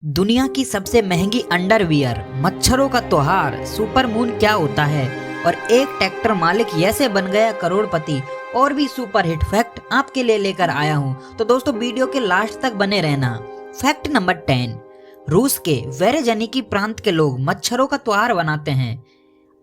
दुनिया की सबसे महंगी अंडरवियर, मच्छरों का त्योहार सुपर मून क्या होता है और एक ट्रैक्टर मालिक कैसे बन गया करोड़पति और भी सुपर हिट फैक्ट आपके लिए लेकर आया हूं। तो दोस्तों वीडियो के लास्ट तक बने रहना। फैक्ट नंबर 10, रूस के वेरेजनिकी प्रांत के लोग मच्छरों का त्योहार मनाते हैं।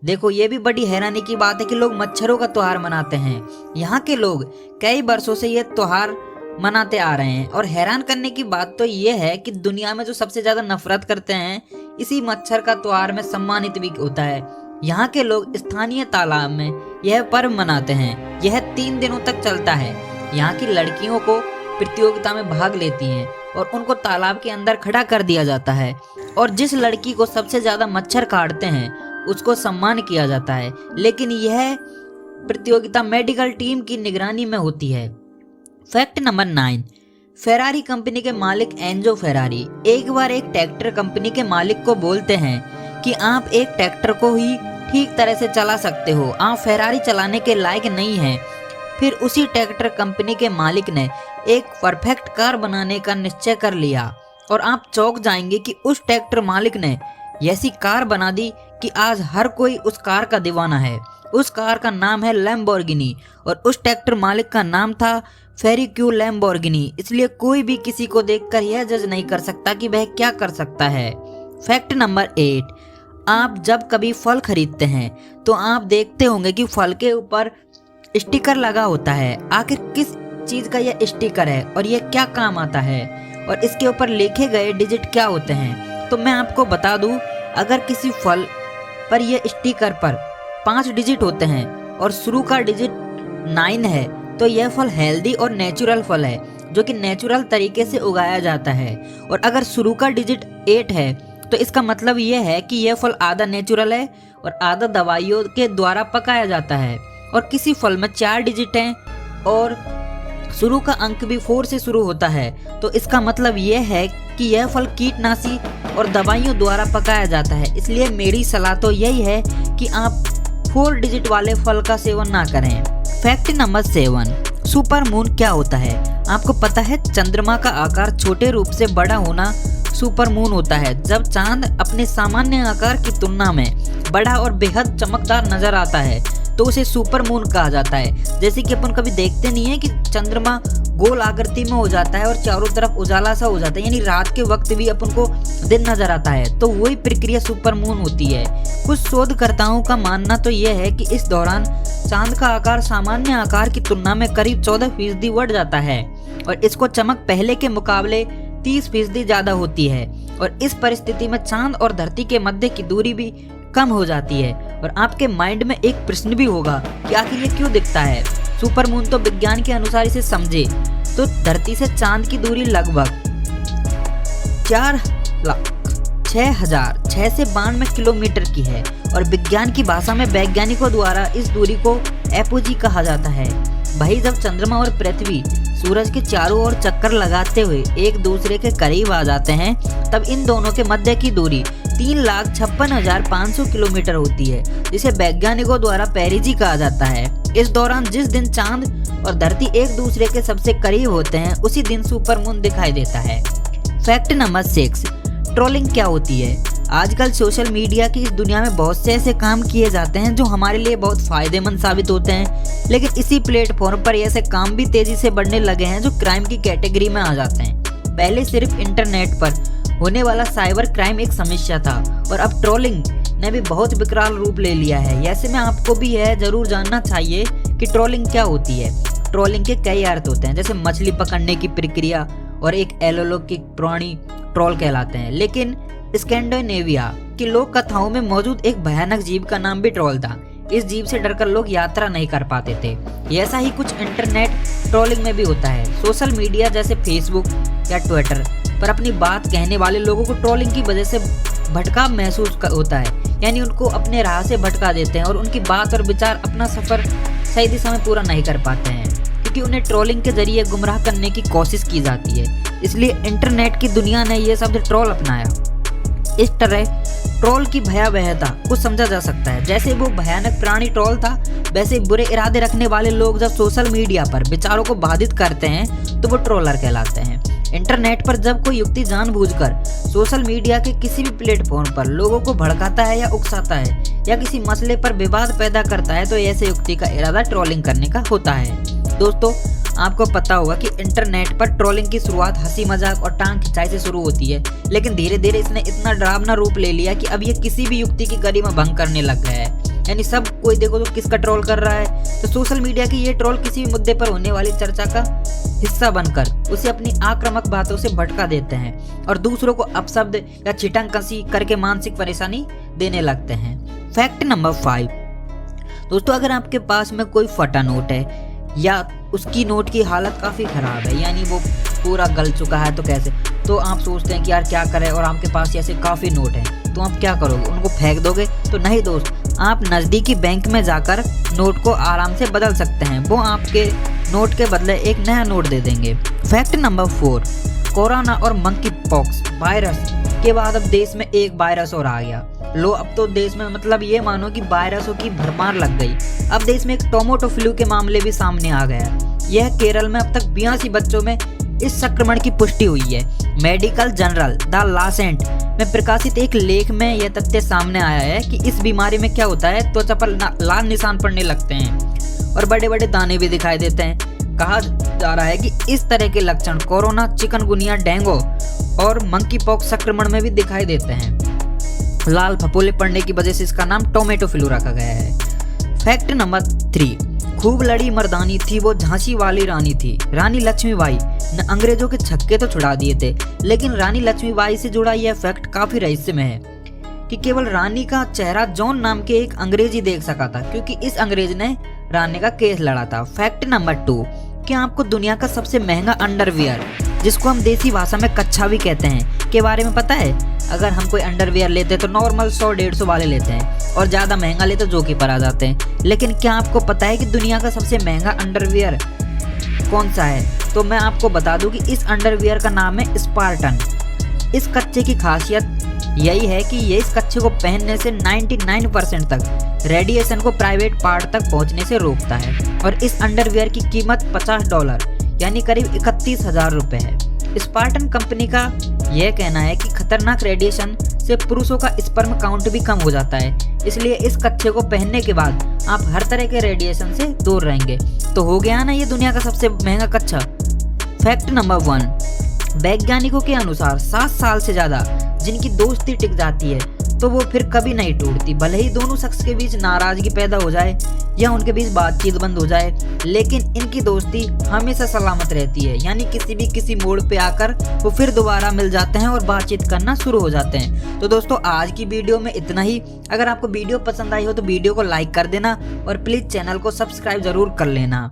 देखो ये भी बड़ी हैरानी की बात है कि लोग मच्छरों का त्योहार मनाते हैं। यहाँ के लोग कई वर्षों से ये त्योहार मनाते आ रहे हैं और हैरान करने की बात तो ये है कि दुनिया में जो सबसे ज्यादा नफरत करते हैं इसी मच्छर का त्योहार में सम्मानित भी होता है। यहाँ के लोग स्थानीय तालाब में यह पर्व मनाते हैं। यह 3 दिनों तक चलता है। यहाँ की लड़कियों को प्रतियोगिता में भाग लेती हैं और उनको तालाब के अंदर खड़ा कर दिया जाता है और जिस लड़की को सबसे ज्यादा मच्छर काटते हैं उसको सम्मान किया जाता है। लेकिन यह प्रतियोगिता मेडिकल टीम की निगरानी में होती है। फैक्ट नंबर 9, फेरारी कंपनी के मालिक एंजो फेरारी एक बार एक ट्रैक्टर कंपनी के मालिक को बोलते हैं कि आप एक ट्रैक्टर को ही ठीक तरह से चला सकते हो, आप फेरारी चलाने के लायक नहीं हैं। फिर उसी ट्रैक्टर कंपनी के मालिक ने एक परफेक्ट कार बनाने का निश्चय कर लिया और आप चौंक जाएंगे कि उस ट्रैक्टर मालिक ने ऐसी कार बना दी कि आज हर कोई उस कार का दीवाना है। उस कार का नाम है लैम्बोर्गिनी और उस ट्रैक्टर मालिक का नाम था फेरिक्यू लैम्बोर्गिनी। इसलिए कोई भी किसी को देखकर यह जज नहीं कर सकता कि वह क्या कर सकता है। फैक्ट नंबर 8, आप जब कभी फल खरीदते हैं तो आप देखते होंगे कि फल के ऊपर स्टिकर लगा होता है। आखिर किस चीज का यह स्टिकर है और यह क्या काम आता है और इसके ऊपर लिखे गए डिजिट क्या होते हैं? तो मैं आपको बता दूं, अगर किसी फल पर यह स्टिकर पर 5 डिजिट होते हैं और शुरू का डिजिट 9 है तो यह फल हेल्दी और नेचुरल फल है जो कि नेचुरल तरीके से उगाया जाता है। और अगर शुरू का डिजिट 8 है तो इसका मतलब यह है कि यह फल आधा नेचुरल है और आधा दवाइयों के द्वारा पकाया जाता है। और किसी फल में 4 डिजिट हैं और शुरू का अंक भी 4 से शुरू होता है तो इसका मतलब यह है कि यह फल कीटनाशी और दवाइयों द्वारा पकाया जाता है। इसलिए मेरी सलाह तो यही है कि आप 4 डिजिट वाले फल का सेवन ना करें। फैक्ट नंबर 7, सुपर मून क्या होता है? आपको पता है चंद्रमा का आकार छोटे रूप से बड़ा होना सुपर मून होता है। जब चांद अपने सामान्य आकार की तुलना में बड़ा और बेहद चमकदार नजर आता है तो उसे सुपर मून कहा जाता है। जैसे कि अपन कभी देखते नहीं है कि चंद्रमा गोल आकृति में हो जाता है और चारों तरफ उजाला सा हो जाता है, यानी रात के वक्त भी अपन को दिन नजर आता है, तो वही प्रक्रिया सुपर मून होती है। कुछ शोधकर्ताओं का मानना तो यह है कि इस दौरान चांद का आकार सामान्य आकार की तुलना में करीब 14% बढ़ जाता है और इसको चमक पहले के मुकाबले 30% ज्यादा होती है। और इस परिस्थिति में चांद और धरती के मध्य की दूरी भी कम हो जाती है। और आपके माइंड में एक प्रश्न भी होगा कि आखिर ये क्यों दिखता है? सुपर मून तो विज्ञान के अनुसार इसे समझे तो धरती से चांद की दूरी लगभग 4,06,692 से 92 किलोमीटर की है और विज्ञान की भाषा में वैज्ञानिकों द्वारा इस दूरी को एपोजी कहा जाता है। भाई जब चंद्रमा और पृथ्वी सूरज के चारों ओर चक्कर लगाते हुए एक दूसरे के करीब आ जाते हैं तब इन दोनों के मध्य की दूरी 3,56,500 किलोमीटर होती है, जिसे वैज्ञानिकों द्वारा पेरिजी कहा जाता है। इस दौरान जिस दिन चांद और धरती एक दूसरे के सबसे करीब होते हैं उसी दिन सुपर मून दिखाई देता है। फैक्ट नंबर 6, ट्रोलिंग क्या होती है? आजकल सोशल मीडिया की इस दुनिया में बहुत से ऐसे काम किए जाते हैं जो हमारे लिए बहुत फायदेमंद साबित होते हैं, लेकिन इसी प्लेटफॉर्म पर ऐसे काम भी तेजी से बढ़ने लगे हैं जो क्राइम की कैटेगरी में आ जाते हैं। पहले सिर्फ इंटरनेट पर होने वाला साइबर क्राइम एक समस्या था और अब ट्रोलिंग ने भी बहुत विकराल रूप ले लिया है। ऐसे में आपको भी यह जरूर जानना चाहिए कि ट्रोलिंग क्या होती है। ट्रोलिंग के कई अर्थ होते हैं, जैसे मछली पकड़ने की प्रक्रिया और एक अलौकिक प्राणी ट्रोल कहलाते हैं। लेकिन स्कैंडिनेविया की लोक कथाओं में मौजूद एक भयानक जीव का नाम भी ट्रोल था। इस जीव से डरकर लोग यात्रा नहीं कर पाते थे। ऐसा ही कुछ इंटरनेट ट्रोलिंग में भी होता है। सोशल मीडिया जैसे फेसबुक या ट्विटर पर अपनी बात कहने वाले लोगों को ट्रोलिंग की वजह से भटकाव महसूस होता है, यानी उनको अपने राह से भटका देते हैं और उनकी बात और विचार अपना सफर सही दिशा में पूरा नहीं कर पाते हैं क्योंकि उन्हें ट्रोलिंग के जरिए गुमराह करने की कोशिश की जाती है। इसलिए इंटरनेट की दुनिया ने यह शब्द ट्रोल अपनाया। इस तरह ट्रोल की भयावहता को समझा जा सकता है। जैसे वो भयानक प्राणी ट्रोल था, वैसे बुरे इरादे रखने वाले लोग जब सोशल मीडिया पर विचारों को बाधित करते हैं तो वो ट्रोलर कहलाते हैं। इंटरनेट पर जब कोई युक्ति जानबूझकर सोशल मीडिया के किसी भी प्लेटफॉर्म पर लोगों को भड़काता है या उकसाता है या किसी मसले पर विवाद पैदा करता है तो ऐसे युक्ति का इरादा ट्रोलिंग करने का होता है। दोस्तों, आपको पता होगा कि इंटरनेट पर ट्रोलिंग की शुरुआत हंसी मजाक और टांग खिंचाई से शुरू होती है, लेकिन धीरे धीरे इसने इतना डरावना रूप ले लिया कि अब ये किसी भी युक्ति की गरिमा भंग करने लग गया है। यानी सब कोई देखो तो किसका ट्रोल कर रहा है, तो सोशल मीडिया की ये ट्रोल किसी भी मुद्दे पर होने वाली चर्चा का हिस्सा बनकर उसे अपनी आक्रामक बातों से भटका देते हैं और दूसरों को अपशब्द या चिटंग कसी करके मानसिक परेशानी देने लगते हैं। Fact number 5। दोस्तों, अगर आपके पास में कोई फटा नोट है या उसकी नोट की हालत काफ़ी ख़राब है, यानी वो पूरा गल चुका है, तो कैसे, तो आप सोचते हैं कि यार क्या करें, और आपके पास ऐसे काफ़ी नोट हैं, तो आप क्या करोगे, उनको फेंक दोगे? तो नहीं दोस्त, आप नज़दीकी बैंक में जाकर नोट को आराम से बदल सकते हैं। वो आपके नोट के बदले एक नया नोट दे देंगे। Fact number 4। कोरोना और मंकी पॉक्स वायरस के बाद अब देश में एक वायरस और आ गया। लो, अब तो देश में मतलब ये मानो कि वायरसों की भरमार लग गई। अब देश में एक टोमेटो फ्लू के मामले भी सामने आ गया। यह केरल में अब तक 82 बच्चों में इस संक्रमण की पुष्टि हुई है। मेडिकल जर्नल द लासेंट में प्रकाशित एक लेख में यह तथ्य सामने आया है कि इस बीमारी में क्या होता है, त्वचा पर लाल निशान पड़ने लगते हैं और बड़े बड़े दाने भी दिखाई देते हैं। कहा जा रहा है कि इस तरह के लक्षण कोरोना, चिकनगुनिया, डेंगू और मंकी पॉक्स संक्रमण में भी दिखाई देते हैं। लाल फफोले पड़ने की वजह से इसका नाम टोमेटो फ्लू रखा गया है। Fact number 3। खूब लड़ी मर्दानी थी वो झांसी वाली रानी थी, रानी लक्ष्मीबाई ने अंग्रेजों के छक्के तो छुड़ा दिए थे, लेकिन रानी लक्ष्मीबाई से जुड़ा यह फैक्ट काफी रहस्यमय है कि केवल रानी का चेहरा जॉन नाम के एक अंग्रेज ही देख सका था, क्योंकि इस अंग्रेज ने रानी का केस लड़ा था। Fact number 2। क्या आपको दुनिया का सबसे महंगा अंडरवियर, जिसको हम देसी भाषा में कच्छा भी कहते हैं, के बारे में पता है? अगर हम कोई अंडरवियर लेते हैं तो नॉर्मल 100-150 वाले लेते हैं और ज़्यादा महंगा लेते तो जोकी पर आ जाते हैं, लेकिन क्या आपको पता है कि दुनिया का सबसे महंगा अंडरवियर कौन सा है? तो मैं आपको बता दूं कि इस अंडरवियर का नाम है स्पार्टन। इस कच्चे की खासियत यही है कि ये इस कच्चे को पहनने से 99% तक रेडिएशन को प्राइवेट पार्ट तक पहुंचने से रोकता है और इस अंडरवियर की कीमत $50 यानी करीब 31,000 रुपये है। स्पार्टन कंपनी का यह कहना है कि खतरनाक रेडिएशन से पुरुषों का स्पर्म काउंट भी कम हो जाता है, इसलिए इस कच्छे को पहनने के बाद आप हर तरह के रेडिएशन से दूर रहेंगे। तो हो गया ना ये दुनिया का सबसे महंगा कच्छा। Fact number 1। वैज्ञानिकों के अनुसार 7 साल से ज़्यादा जिनकी दोस्ती टिक जाती है तो वो फिर कभी नहीं टूटती, भले ही दोनों शख्स के बीच नाराजगी पैदा हो जाए या उनके बीच बातचीत बंद हो जाए, लेकिन इनकी दोस्ती हमेशा सलामत रहती है। यानी किसी मोड़ पे आकर वो फिर दोबारा मिल जाते हैं और बातचीत करना शुरू हो जाते हैं। तो दोस्तों, आज की वीडियो में इतना ही। अगर आपको वीडियो पसंद आई हो तो वीडियो को लाइक कर देना और प्लीज़ चैनल को सब्सक्राइब जरूर कर लेना।